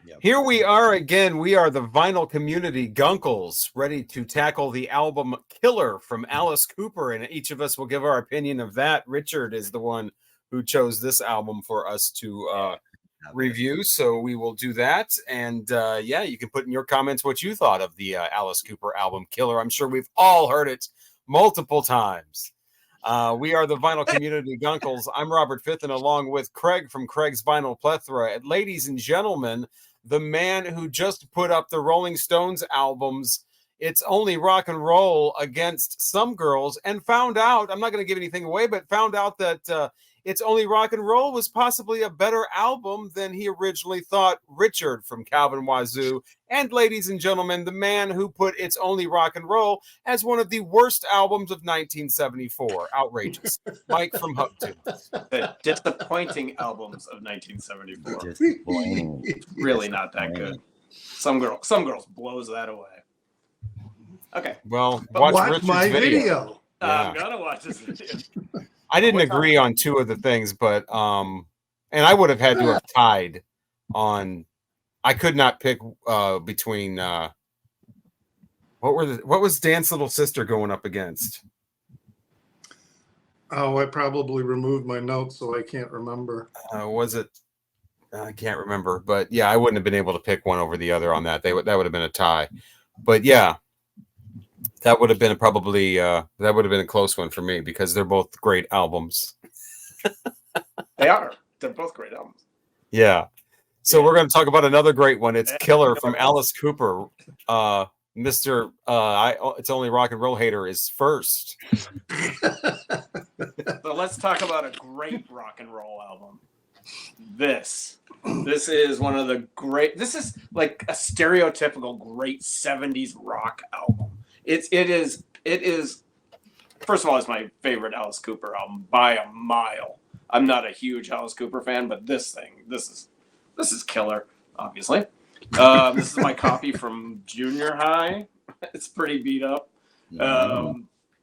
Yep. Here we are again. We are the Vinyl Community Guncles, ready to tackle the album Killer from Alice Cooper, and each of us will give our opinion of that. Richard is the one who chose this album for us to review, so we will do that. And yeah, you can put in your comments what you thought of the Alice Cooper album Killer. I'm sure we've all heard it multiple times. We are the Vinyl Community Guncles. I'm Robert Fitton, along with Craig from Craig's Vinyl Plethora. And ladies and gentlemen, the man who just put up the Rolling Stones albums, It's Only Rock and Roll, against Some Girls, and found out, I'm not going to give anything away, but found out that It's Only Rock and Roll was possibly a better album than he originally thought. Richard from Calvin Wazoo. And ladies and gentlemen, the man who put It's Only Rock and Roll as one of the worst albums of 1974. Outrageous. Mike from Hooktunes. The disappointing albums of 1974. Really not that good. Some girls blows that away. Okay. Well, watch Richard's my video. I'm gonna watch this video. I didn't agree on two of the things, but and I would have had to have tied on. I could not pick between what was Dan's Little Sister going up against? Oh, I probably removed my notes, so I can't remember. Was it? I can't remember, but yeah, I wouldn't have been able to pick one over the other on that. That would have been a tie. But yeah, that would have been probably that would have been a close one for me because they're both great albums. They are. They're both great albums. Yeah. So we're going to talk about another great one. It's Killer from Alice Cooper. Mr. It's Only Rock and Roll hater is first. So let's talk about a great rock and roll album. This is one of the great. This is like a stereotypical great 70s rock album. It is. First of all, it's my favorite Alice Cooper album by a mile. I'm not a huge Alice Cooper fan, but this is killer. Obviously, this is my copy from junior high. It's pretty beat up. Yeah,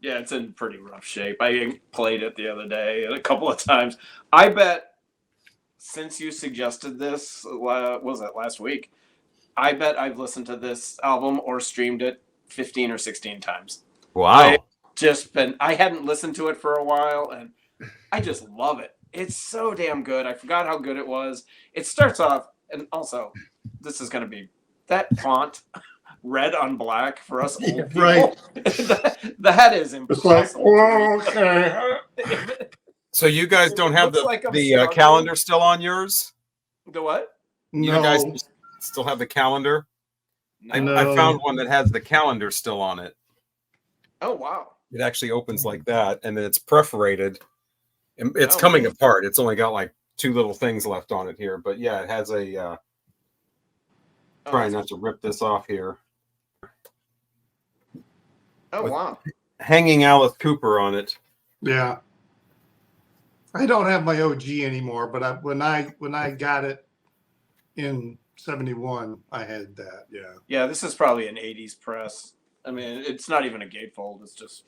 it's in pretty rough shape. I played it the other day a couple of times. I bet since you suggested this, was it last week? I bet I've listened to this album or streamed it 15 or 16 times. Wow. I hadn't listened to it for a while, and I just love it. It's so damn good. I forgot how good it was. It starts off, and also, this is going to be that font, red on black for us old people. Right. That is impossible. It's like, okay. So you guys don't have the calendar still on yours? The what? You No. guys still have the calendar? No. I found one that has the calendar still on it. Oh, wow. It actually opens like that, and then it's perforated. It's coming apart. It's only got like two little things left on it here, but yeah, it has a. Trying not to rip this off here. Oh, wow. Hanging Alice Cooper on it. Yeah. I don't have my OG anymore, but when I got it in 71, I had that. Yeah. Yeah, this is probably an 80s press. I mean, it's not even a gatefold. It's just.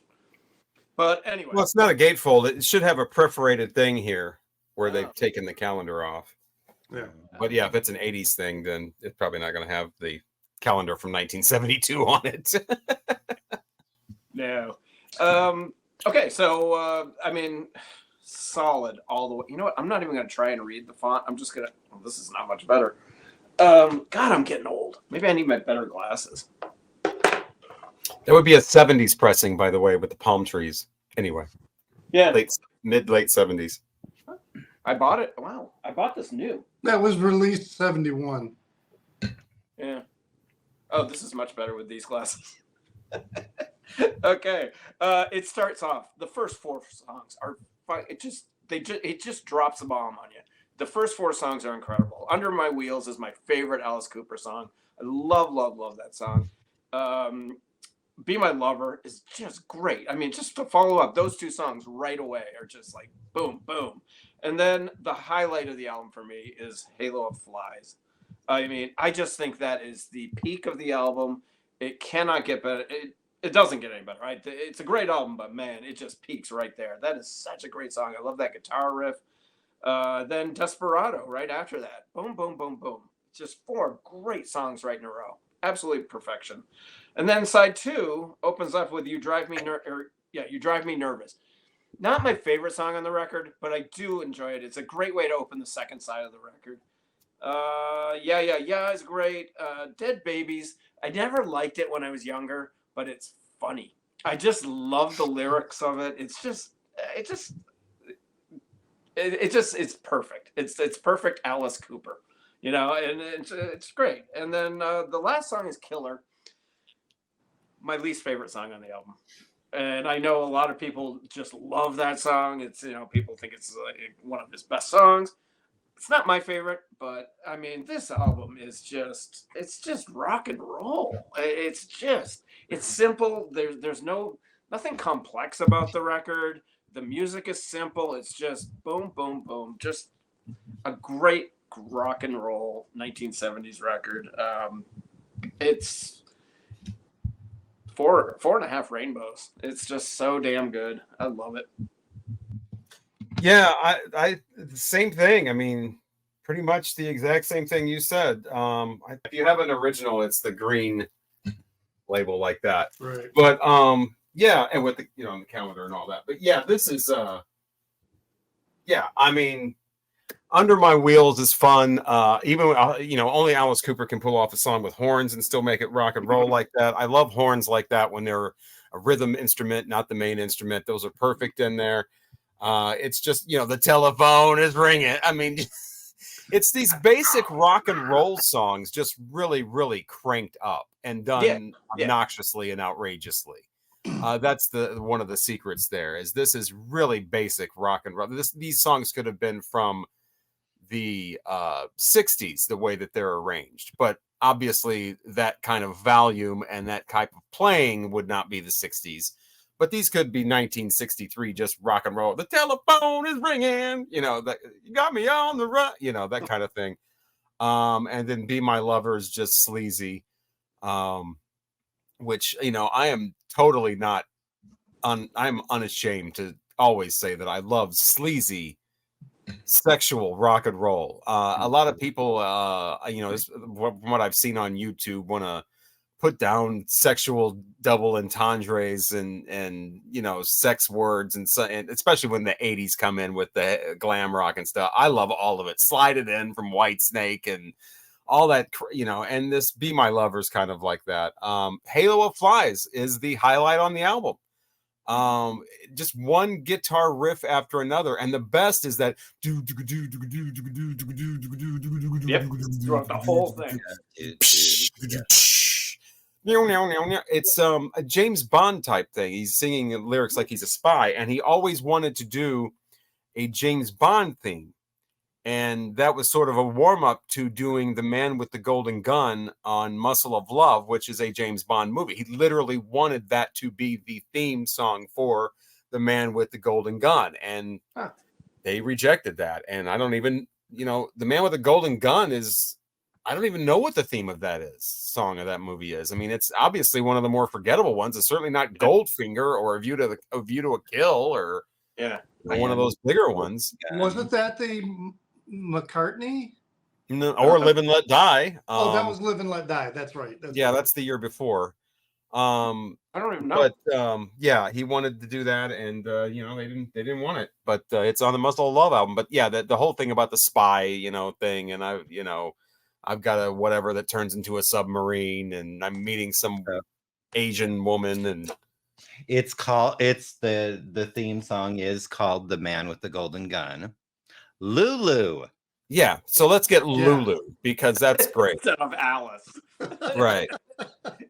But anyway. Well, it's not a gatefold. It should have a perforated thing here where they've taken the calendar off. Yeah. But yeah, if it's an 80s thing, then it's probably not going to have the calendar from 1972 on it. No. Okay, so, I mean, solid all the way. You know what? I'm not even going to try and read the font. I'm just going to. Oh, this is not much better. God, I'm getting old. Maybe I need my better glasses. That would be a 70s pressing, by the way, with the palm trees. Anyway. Yeah. Mid-late 70s. I bought it. Wow. I bought this new. That was released 71. Yeah. Oh, this is much better with these glasses. Okay. It starts off. The first four songs are it just drops a bomb on you. The first four songs are incredible. Under My Wheels is my favorite Alice Cooper song. I love that song. Be My Lover is just great. I mean, just to follow up, those two songs right away are just like boom, boom. And then the highlight of the album for me is Halo of Flies. I mean, I just think that is the peak of the album. It cannot get better. It doesn't get any better, right? It's a great album, but man, it just peaks right there. That is such a great song. I love that guitar riff. Then Desperado right after that. Boom, boom, boom, boom. just 4 great songs right in a row. Absolute perfection. And then side 2 opens up with You Drive Me You Drive Me Nervous. Not my favorite song on the record, but I do enjoy it. It's a great way to open the second side of the record. Yeah is great. Dead Babies. I never liked it when I was younger, but it's funny. I just love the lyrics of it. It's perfect. It's perfect Alice Cooper, and it's great. And then the last song is Killer, my least favorite song on the album. And I know a lot of people just love that song. It's, people think it's like one of his best songs. It's not my favorite, but I mean, this album is it's just rock and roll. It's simple. There's nothing complex about the record. The music is simple. It's just boom, boom, boom. Just a great rock and roll 1970s record. It's 4.5 rainbows. It's just so damn good. I love it. Yeah, I same thing. I mean, pretty much the exact same thing you said. If you have an original, it's the green label like that. Right. But yeah, and with the the calendar and all that. But yeah, this is I mean, Under My Wheels is fun. Even only Alice Cooper can pull off a song with horns and still make it rock and roll like that. I love horns like that when they're a rhythm instrument, not the main instrument. Those are perfect in there. It's just the telephone is ringing. I mean, it's these basic rock and roll songs just really, really cranked up and done obnoxiously and outrageously. That's one of the secrets there. This is really basic rock and roll. These songs could have been from the 60s, the way that they're arranged, but obviously that kind of volume and that type of playing would not be the 60s. But these could be 1963, just rock and roll. The telephone is ringing, that you got me on the run, that kind of thing. And then Be My Lover is just sleazy, which, I am totally not, I'm unashamed to always say that I love sleazy sexual rock and roll. A lot of people, from what I've seen on YouTube, want to put down sexual double entendres and sex words and especially when the 80s come in with the glam rock and stuff. I love all of it. Slide It In from Whitesnake and all that, and this Be My Lover is kind of like that. Halo of Flies is the highlight on the album. Just one guitar riff after another, and the best is that throughout the whole thing. It's a James Bond type thing. He's singing lyrics like he's a spy, and he always wanted to do a James Bond theme. And that was sort of a warm-up to doing The Man with the Golden Gun on Muscle of Love, which is a James Bond movie. He literally wanted that to be the theme song for The Man with the Golden Gun. And they rejected that. And I don't even, The Man with the Golden Gun is, I don't even know what the theme of that song of that movie is. I mean, it's obviously one of the more forgettable ones. It's certainly not Goldfinger or A View to a Kill or one of those bigger ones. Wasn't that the McCartney? No, or Live and Let Die. That was Live and Let Die. That's right. That's the year before. I don't even know. But he wanted to do that, and they didn't want it. But it's on the Muscle of Love album. But yeah, the whole thing about the spy, thing, and I've got a whatever that turns into a submarine, and I'm meeting some Asian woman, and the theme song is called The Man with the Golden Gun. Lulu. Yeah, so let's get Lulu because that's great. Instead of Alice. Right.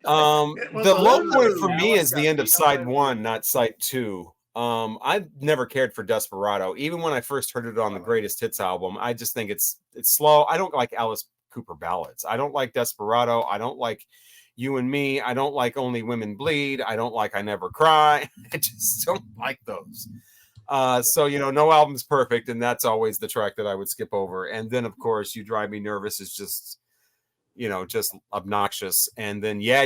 The low point for me is the end of side 1, not side 2. I've never cared for Desperado. Even when I first heard it on the Greatest Hits album, I just think it's slow. I don't like Alice Cooper ballads. I don't like Desperado. I don't like You and Me. I don't like Only Women Bleed. I don't like I Never Cry. I just don't like those. So no album's perfect, and that's always the track that I would skip over. And then of course You Drive Me Nervous is just just obnoxious. And then Yeah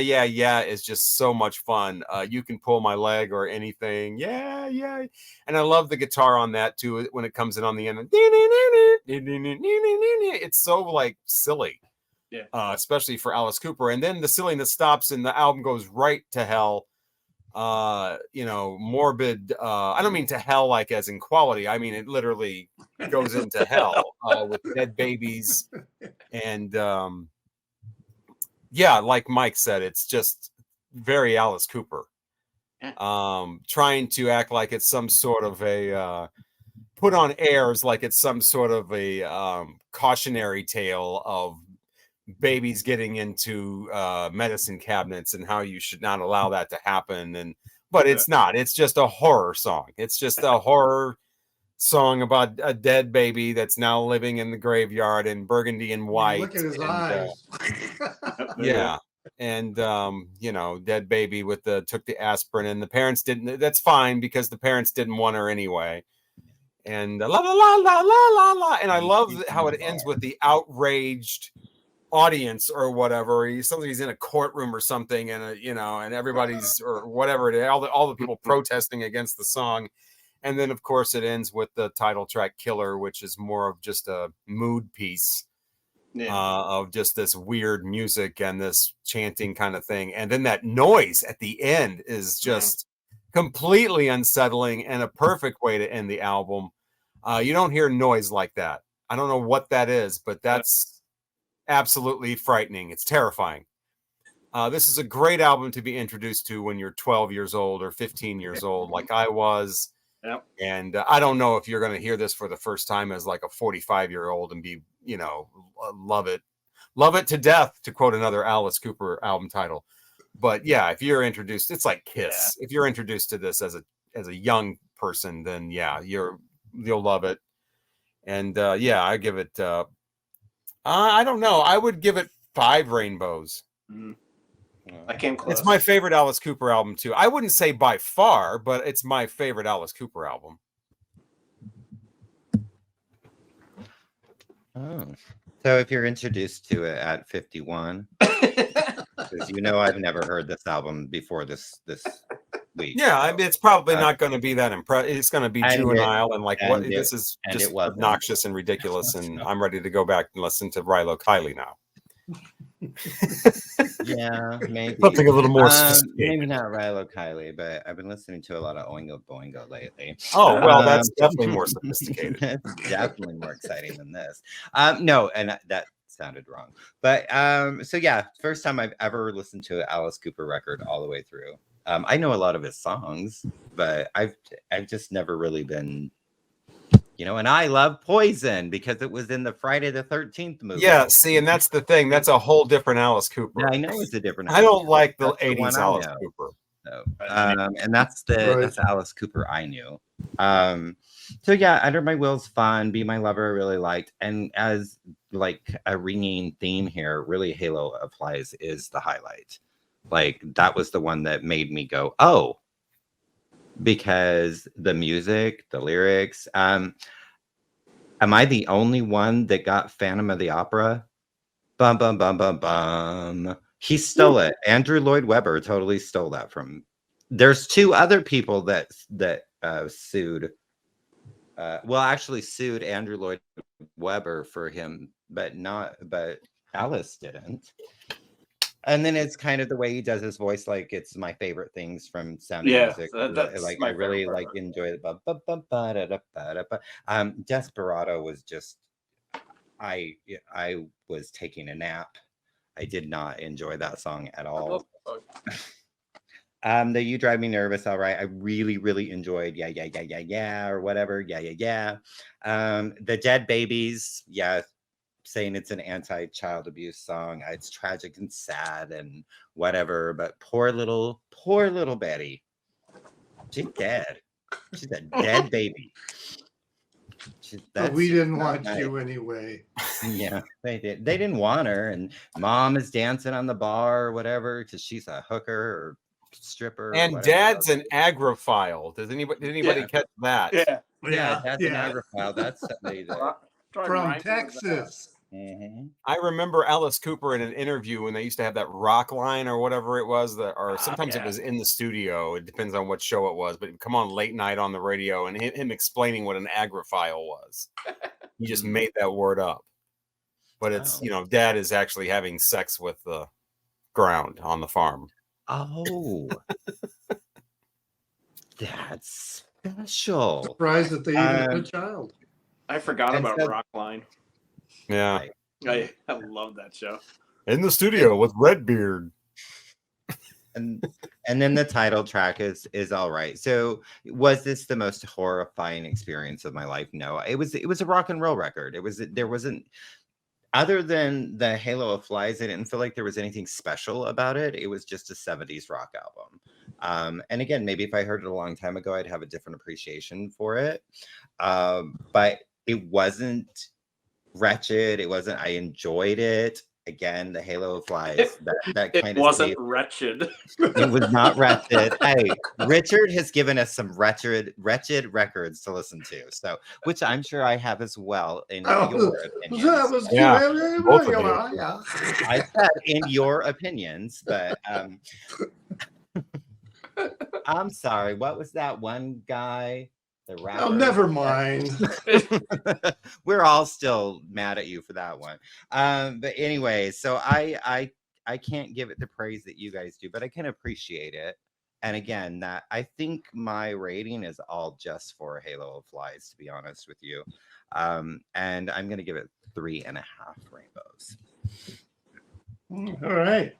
is just so much fun. You Can Pull My Leg or Anything. Yeah. And I love the guitar on that too when it comes in on the end. It's so like silly. especially for Alice Cooper. And then the silliness stops and the album goes right to hell. Morbid. I don't mean to hell like as in quality. I mean it literally goes into hell with dead babies. And like Mike said, it's just very Alice Cooper. Trying to act like it's some sort of a put on airs like it's some sort of a cautionary tale of babies getting into medicine cabinets and how you should not allow that to happen. But it's not. It's just a horror song. It's just a horror song about a dead baby that's now living in the graveyard in burgundy and white. Look at his eyes. Yeah. And dead baby took the aspirin, and the parents didn't. That's fine because the parents didn't want her anyway. And la la la la la la la. And I love how it ends with the outraged audience or whatever. Somebody's in a courtroom or something, and and everybody's or whatever it is, all the people protesting against the song. And then of course it ends with the title track Killer, which is more of just a mood piece. Of just this weird music and this chanting kind of thing. And then that noise at the end is just completely unsettling and a perfect way to end the album. You don't hear noise like that. I don't know what that is, but that's absolutely frightening. It's terrifying. This is a great album to be introduced to when you're 12 years old or 15 years old, like I was. Yep. And I don't know if you're going to hear this for the first time as like a 45-year-old and be, love it to death, to quote another Alice Cooper album title. But yeah, if you're introduced, it's like Kiss. If you're introduced to this as a young person, then you'll love it. And I give it. I don't know. I would give it 5 rainbows. Mm-hmm. I came close. It's my favorite Alice Cooper album too. I wouldn't say by far, but it's my favorite Alice Cooper album. Oh, so if you're introduced to it at 51, because I've never heard this album before this week. Yeah, I mean, it's probably not going to be that impressive. It's going to be juvenile and this is just obnoxious and ridiculous. And I'm ready to go back and listen to Rilo Kiley now. Yeah, maybe something a little more sophisticated. Maybe not Rilo Kiley, but I've been listening to a lot of Oingo Boingo lately. Oh well, that's definitely more sophisticated. That's definitely more exciting than this. No, and that sounded wrong. But first time I've ever listened to an Alice Cooper record all the way through. I know a lot of his songs, but I've just never really been. And I love Poison because it was in the Friday the 13th movie. Yeah, see, and that's the thing. That's a whole different Alice Cooper. Yeah, I know it's a different. I don't like the 80s Alice Cooper. So, and that's that's the Alice Cooper I knew. Under My Will's fun. Be My Lover I really liked. And as like a ringing theme here, really Halo of Flies is the highlight. Like that was the one that made me go, oh. Because the music, the lyrics. Am I the only one that got Phantom of the Opera? Bum bum bum bum bum. He stole it. Andrew Lloyd Webber totally stole that from. There's 2 other people that sued. Actually sued Andrew Lloyd Webber for him, but Alice didn't. And then it's kind of the way he does his voice, like it's my favorite things from Sound of Music. Like I really enjoy it. Desperado was just I was taking a nap. I did not enjoy that song at all. The You Drive Me Nervous, all right. I really, really enjoyed yeah or whatever. Yeah. The Dead Babies, saying it's an anti-child abuse song. It's tragic and sad and whatever, but poor little Betty. She's dead. She's a dead baby. We didn't want you anyway. Yeah, they did. They didn't want her, and Mom is dancing on the bar or whatever because she's a hooker or stripper. And Dad's an agrophile. Did anybody catch that? Yeah, Dad's an agrophile. That's something from Texas. Mm-hmm. I remember Alice Cooper in an interview when they used to have that rock line or whatever it was, or sometimes it was in the studio. It depends on what show it was, but it'd come on late night on the radio, and him explaining what an agrophile was. He just made that word up. but it's Oh. Dad is actually having sex with the ground on the farm. Oh, that's special. Surprised that they even had a child. I forgot And about so- Rockline. Yeah, Right. I love that show. in the studio with Redbeard. and then the title track is all right. So was this the most horrifying experience of my life? No, it was a rock and roll record. There wasn't, other than the Halo of Flies, I didn't feel like there was anything special about it. It was just a 70s rock album. And again, maybe if I heard it a long time ago, I'd have a different appreciation for it. But it wasn't wretched. I enjoyed it. Again, the Halo of Flies, that It kind of wasn't wretched. it was not wretched. Hey, Richard has given us some wretched records to listen to. So, which I'm sure I have as well in your opinions. That was Yeah, both of you. yeah. I said in your opinions, but I'm sorry. What was that one guy? The rapper. Oh, never mind. We're all still mad at you for that one. But anyway, so I can't give it the praise that you guys do, but I can appreciate it. And again, that I think my rating is all just for Halo of Flies, to be honest with you. And I'm gonna give it 3.5 rainbows. All right.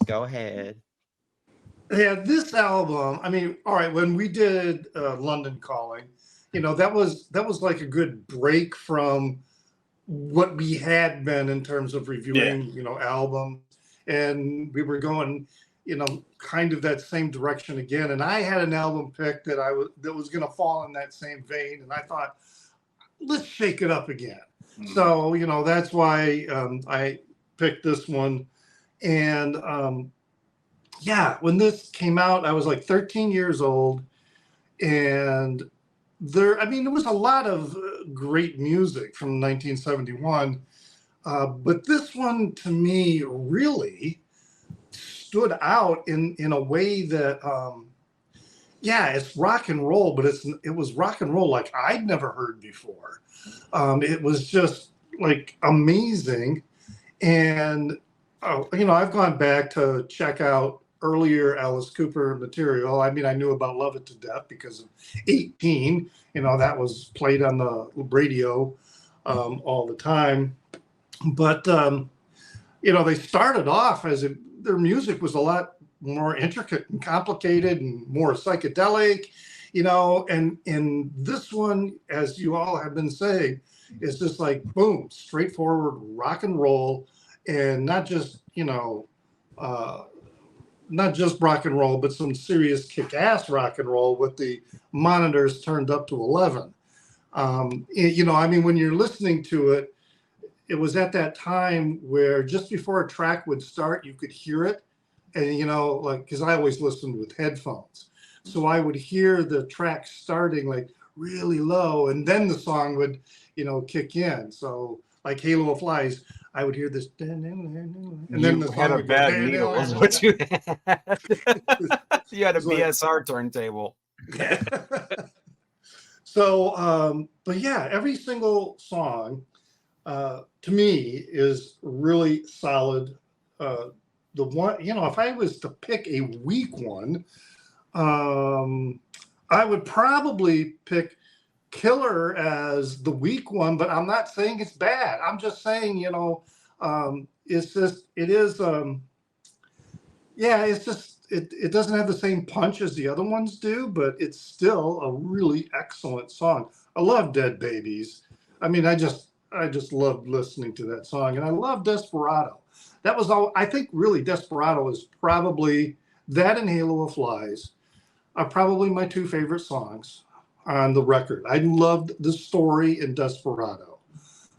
Go ahead. Yeah, this album, I mean, all right, when we did London Calling, that was like a good break from what we had been in terms of reviewing, albums. And we were going, kind of that same direction again. And I had an album pick that was going to fall in that same vein. And I thought, let's shake it up again. Mm. So, that's why I picked this one. And yeah, when this came out, I was like 13 years old, and there was a lot of great music from 1971, but this one to me really stood out in a way that, it's rock and roll, but it was rock and roll like I'd never heard before. It was just like amazing, and I've gone back to check out earlier Alice Cooper material. I mean, I knew about Love It to Death because of 18, that was played on the radio all the time. But, they started off their music was a lot more intricate and complicated and more psychedelic, and this one, as you all have been saying, is just like, boom, straightforward rock and roll, and not just rock and roll, but some serious kick-ass rock and roll with the monitors turned up to 11. When you're listening to it, it was at that time where just before a track would start, you could hear it. And, because I always listened with headphones. So I would hear the track starting like really low, and then the song would, kick in. So like Halo of Flies, I would hear this, and then the song had a would go, bad needle, is what you had. You had a like- BSR turntable. So, but yeah, every single song to me is really solid. The one, if I was to pick a weak one, I would probably pick Killer as the weak one, but I'm not saying it's bad. I'm just saying, it's just, it doesn't have the same punch as the other ones do, but it's still a really excellent song. I love Dead Babies. I mean, I just loved listening to that song, and I love Desperado. That was all. I think really Desperado is probably, that and Halo of Flies are probably my two favorite songs on the record. I loved the story in Desperado.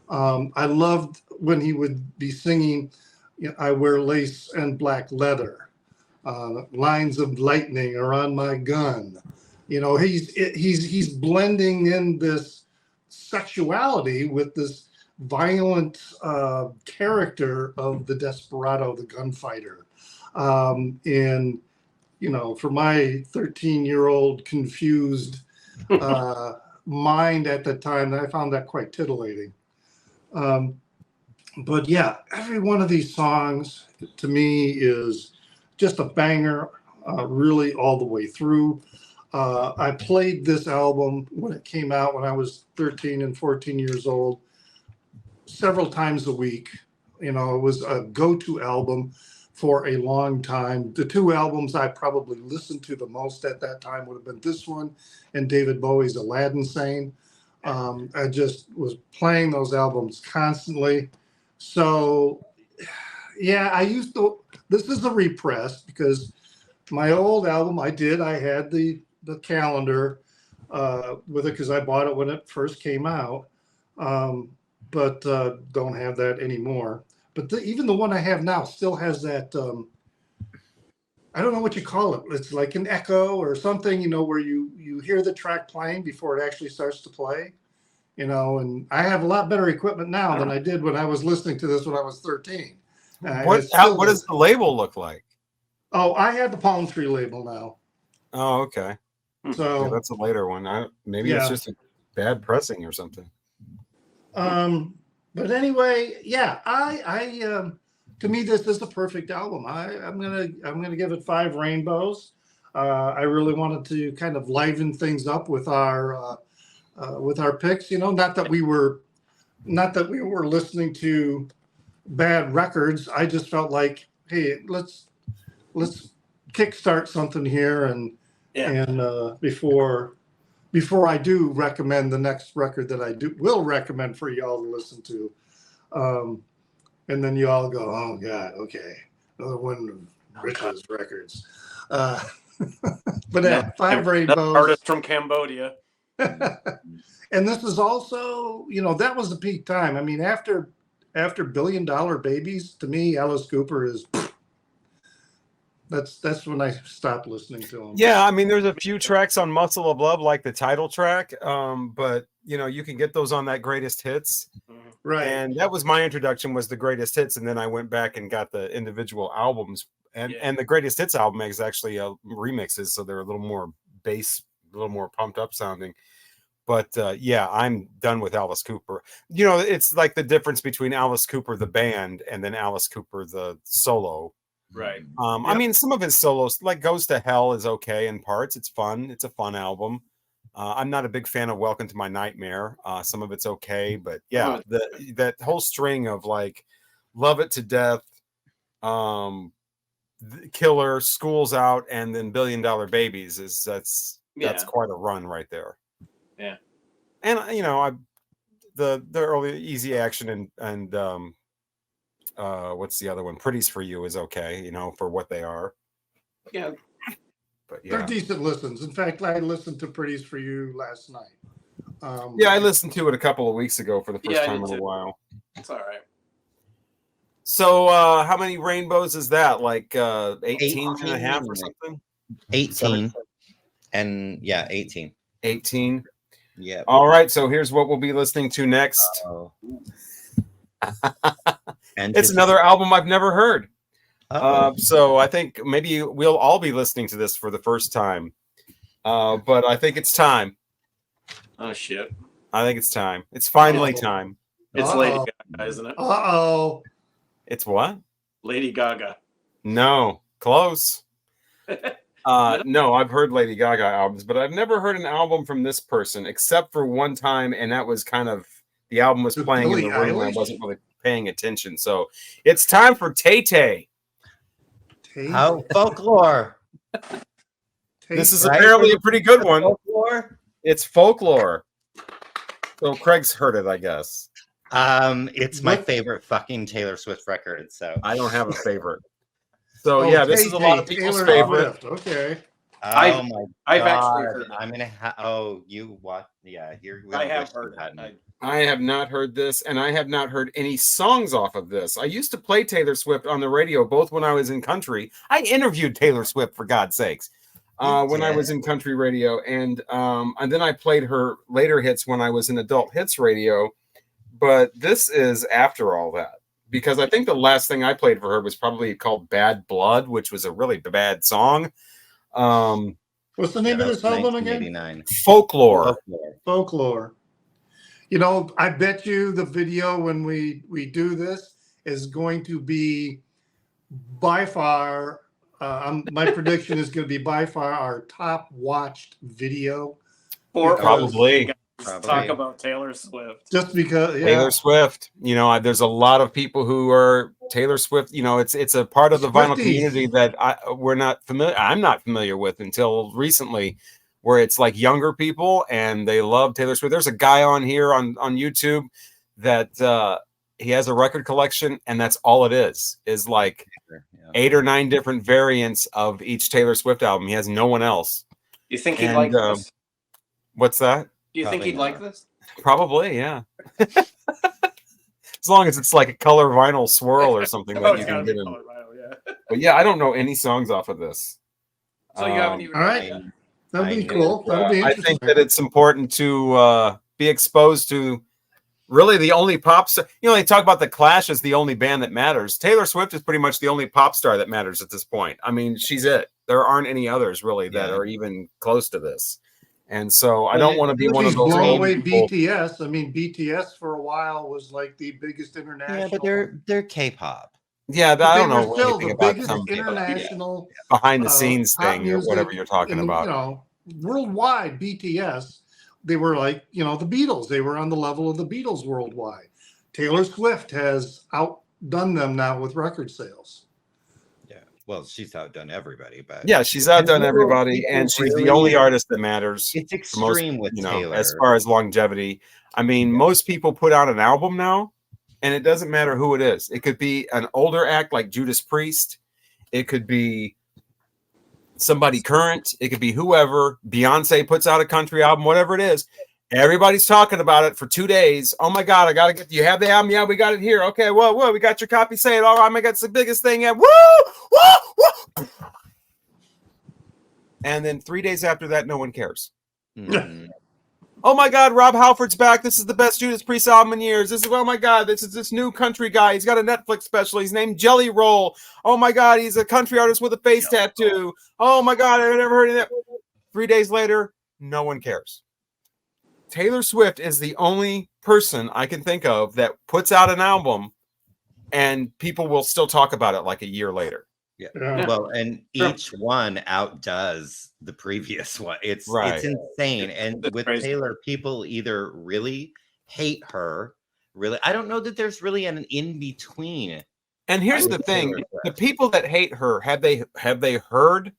I loved when he would be singing, I wear lace and black leather. Lines of lightning are on my gun. He's blending in this sexuality with this violent character of the desperado, the gunfighter. And for my 13-year-old confused mind at the time, I found that quite titillating. But yeah, every one of these songs to me is just a banger, really all the way through. I played this album when it came out when I was 13 and 14 years old several times a week. You know, it was a go-to album for a long time. The two albums I probably listened to the most at that time would have been this one and David Bowie's Aladdin Sane. I just was playing those albums constantly. So, yeah, I used to. This is a repress because my old album, I had the calendar with it because I bought it when it first came out, but don't have that anymore. But even the one I have now still has that. I don't know what you call it. It's like an echo or something, you know, where you hear the track playing before it actually starts to play. You know, and I have a lot better equipment now than I did when I was listening to this when I was 13. What does the label look like? Oh, I had the Palm Tree label now. Oh, okay. So yeah, that's a later one. Maybe it's just a bad pressing or something. But anyway, yeah, I to me this is the perfect album. I'm gonna give it 5 rainbows. I really wanted to kind of liven things up with our picks. You know, not that we were listening to bad records. I just felt like, hey, let's kickstart something here and before I do recommend the next record that I will recommend for y'all to listen to. And then you all go, oh God, okay, another one of Rich's records. But at 5 rainbows, artist from Cambodia. And this is also, you know, that was the peak time. I mean, after $1 Billion Babies, to me, Alice Cooper is. That's when I stopped listening to him. Yeah, I mean, there's a few tracks on Muscle of Love, like the title track, but you know, you can get those on that Greatest Hits, right? And that was my introduction, was the Greatest Hits, and then I went back and got the individual albums, and the Greatest Hits album is actually remixes, so they're a little more bass, a little more pumped up sounding. But yeah, I'm done with Alice Cooper. You know, it's like the difference between Alice Cooper the band and then Alice Cooper the solo. Right. I mean, some of his solos, like Goes to Hell, is okay in parts. It's fun. It's a fun album. I'm not a big fan of Welcome to My Nightmare. Some of it's okay, but yeah, that whole string of like Love It to Death, Killer, School's Out, and then $1 Billion Babies that's quite a run right there. Yeah, and you know, the early Easy Action and what's the other one? Pretties for You is okay, you know, for what they are. Yeah. But yeah. They're decent listens. In fact, I listened to Pretties for You last night. Yeah, I listened to it a couple of weeks ago for the first time in a while. It's all right. So how many rainbows is that? Like 18 and a half or something? 18. And yeah, 18. 18. Yeah. All right, so here's what we'll be listening to next. And it's another album I've never heard. So I think maybe we'll all be listening to this for the first time. But I think it's time. Oh shit. I think it's time. It's finally time. It's Lady Gaga, isn't it? It's what? Lady Gaga. No, close. No, I've heard Lady Gaga albums, but I've never heard an album from this person except for one time, and that was kind of the album was playing in the room and I wasn't really paying attention. So it's time for Tay Tay. Oh, Folklore. This is apparently a pretty good one. Folklore? It's Folklore. So Craig's heard it, I guess. It's my favorite fucking Taylor Swift record. So I don't have a favorite. So yeah, this is a lot of people's favorite. Okay. Oh my god! I've actually heard it. I'm gonna have. Oh, you what? Yeah, I have heard it. I have not heard this, and I have not heard any songs off of this. I used to play Taylor Swift on the radio, both when I was in country. I interviewed Taylor Swift, for God's sakes, when I was in country radio, and then I played her later hits when I was in adult hits radio. But this is after all that, because I think the last thing I played for her was probably called Bad Blood, which was a really bad song. What's the name of this album again? Folklore. Folklore. You know, I bet you the video when we do this is going to be by far. My prediction is going to be by far our top watched video. Or Probably. talk Probably. about Taylor Swift. Just because, yeah. Taylor Swift. You know, there's a lot of people who are Taylor Swift. You know, it's a part of the vinyl Swifties. community that we're not familiar. I'm not familiar with until recently, where it's like younger people and they love Taylor Swift. There's a guy on here on YouTube that he has a record collection, and that's all it is like Yeah. 8 or 9 different variants of each Taylor Swift album. He has no one else. You think he'd And, like this? What's that? Do you think Probably he'd like not. this? Probably, yeah. As long as it's like a color vinyl swirl or something Oh, that it's you gotta can be get in. color vinyl, yeah. But yeah, I don't know any songs off of this. So you haven't even all right. read it yet? That'll be I- cool. That'll be I interesting. think that it's important to be exposed to really the only pop star. You know, they talk about the Clash as the only band that matters. Taylor Swift is pretty much the only pop star that matters at this point. I mean, she's it. There aren't any others really that Yeah. are even close to this. And so I Well, don't want to be one of She's those blown old away people. BTS. I mean, BTS for a while was like the biggest international. Yeah, but they're K-pop. Yeah, But I they don't were know still anything the about biggest some international behind the scenes pop thing or music whatever you're talking in, about. You know, worldwide BTS. They were like, you know, the Beatles. They were on the level of the Beatles worldwide. Taylor Swift has outdone them now with record sales. Yeah. Well, she's outdone everybody, but Yeah, she's outdone people- everybody, people and she's the really- only artist that matters. it's the most, extreme with you know, Taylor. as far as longevity. I mean, most people put out an album now, and it doesn't matter who it is. It could be an older act like Judas Priest. It could be somebody current. It could be whoever. Beyonce puts out a country album, whatever it is. Everybody's talking about it for 2 days. Oh my God, I gotta get. You have the album? Yeah, we got it here. Okay, well, we got your copy. Say it. All right, my God, it's the biggest thing yet. Woo, woo, woo. And then 3 days after that, no one cares. Mhm. Oh my God, Rob Halford's back. This is the best Judas Priest album in years. This is, oh my God, this is this new country guy. He's got a Netflix special. He's named Jelly Roll. Oh my God, he's a country artist with a face tattoo. Oh my God, I've never heard of that. 3 days later, no one cares. Taylor Swift is the only person I can think of that puts out an album and people will still talk about it like a year later. Yeah. Yeah. Well, and Sure. each one outdoes the previous one. It's Right. insane. And It's with crazy. Taylor, people either really hate her, really. I don't know that there's really an in between. And here's with the thing: Taylor the Swift. people that hate her have they heard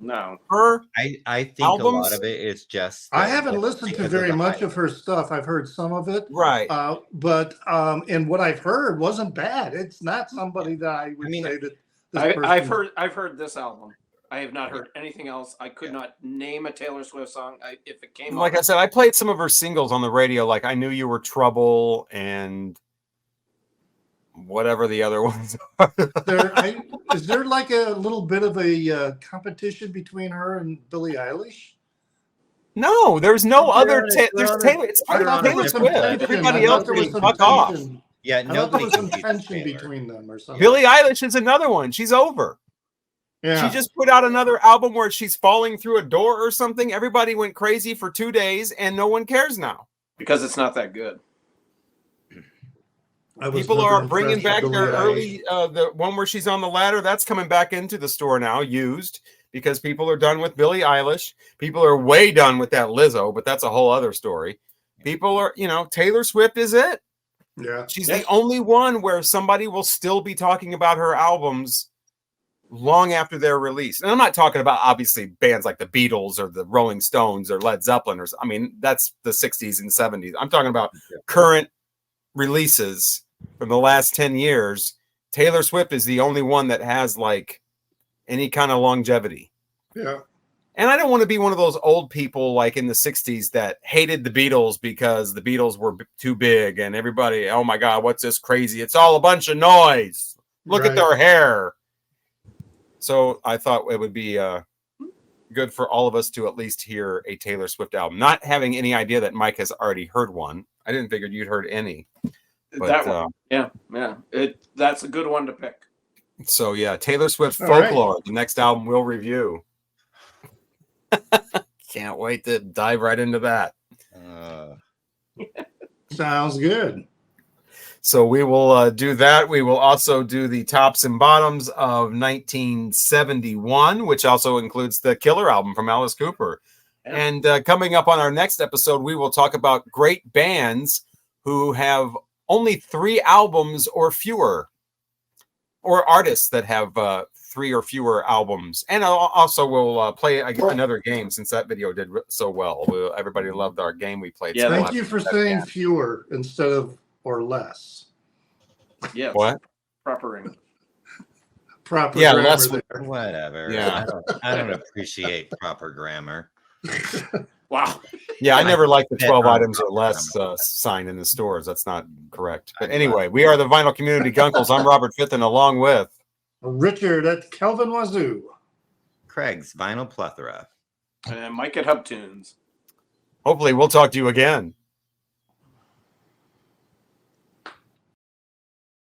No. I her? think a Albums? lot of it is just. I haven't listened to because very the much hype. of her stuff. I've heard some of it, Right. but and what I've heard wasn't bad. It's not somebody that I would say that. This I've heard this album. I have not heard anything else. I could not name a Taylor Swift song. If it came Like on, I said, I played some of her singles on the radio, like I Knew You Were Trouble and whatever the other ones are. Is there like a little bit of a competition between her and Billie Eilish? No, there's no They're other. on a- There's they're on a- Taylor. It's I They're thought on there a was some different tension. level. Everybody I else thought there was can some fuck off. tension. Yeah, I thought there nobody was some can beat tension Taylor. between them or something. Billie Eilish is another one. She's over. Yeah. She just put out another album where she's falling through a door or something. Everybody went crazy for 2 days, and no one cares now. because it's not that good. I was People never are bringing impressed back with their Billie Eilish. early, the one where she's on the ladder. That's coming back into the store now, used, because people are done with Billie Eilish. People are way done with that Lizzo, but that's a whole other story. People are, Taylor Swift is it. Yeah. She's the only one where somebody will still be talking about her albums long after their release. And I'm not talking about obviously bands like the Beatles or the Rolling Stones or Led Zeppelin I mean, that's the 60s and 70s. I'm talking about current releases from the last 10 years. Taylor Swift is the only one that has like any kind of longevity. Yeah. And I don't want to be one of those old people like in the 60s that hated the Beatles because the Beatles were too big and everybody, oh my God, what's this crazy? It's all a bunch of noise. Look at Right. their hair. So I thought it would be good for all of us to at least hear a Taylor Swift album. Not having any idea that Mike has already heard one. I didn't figure you'd heard any. But, that one, yeah. That's a good one to pick. So yeah, Taylor Swift All right. Folklore, the next album we'll review. Can't wait to dive right into that. Sounds good. So we will do that. We will also do the tops and bottoms of 1971, which also includes the Killer album from Alice Cooper. Yeah. And coming up on our next episode, we will talk about great bands who have only 3 albums or fewer, or artists that have 3 or fewer albums. And also we'll play another game since that video did so well. Everybody loved our game we played. Yeah, so Thank you for saying fewer instead of or less. Yes. What? Proper English. Proper Yeah, grammar less there. Whatever. Yeah. I don't appreciate proper grammar. Wow. Yeah, I never liked the Yeah, 12 on items or proper less sign in the stores. That's not correct. But anyway, we are the Vinyl Community Guncles. I'm Robert Fitton, along with Richard at Kelvin Wazoo. Craig's Vinyl Plethora. And Mike at Hub Tunes. hopefully we'll talk to you again.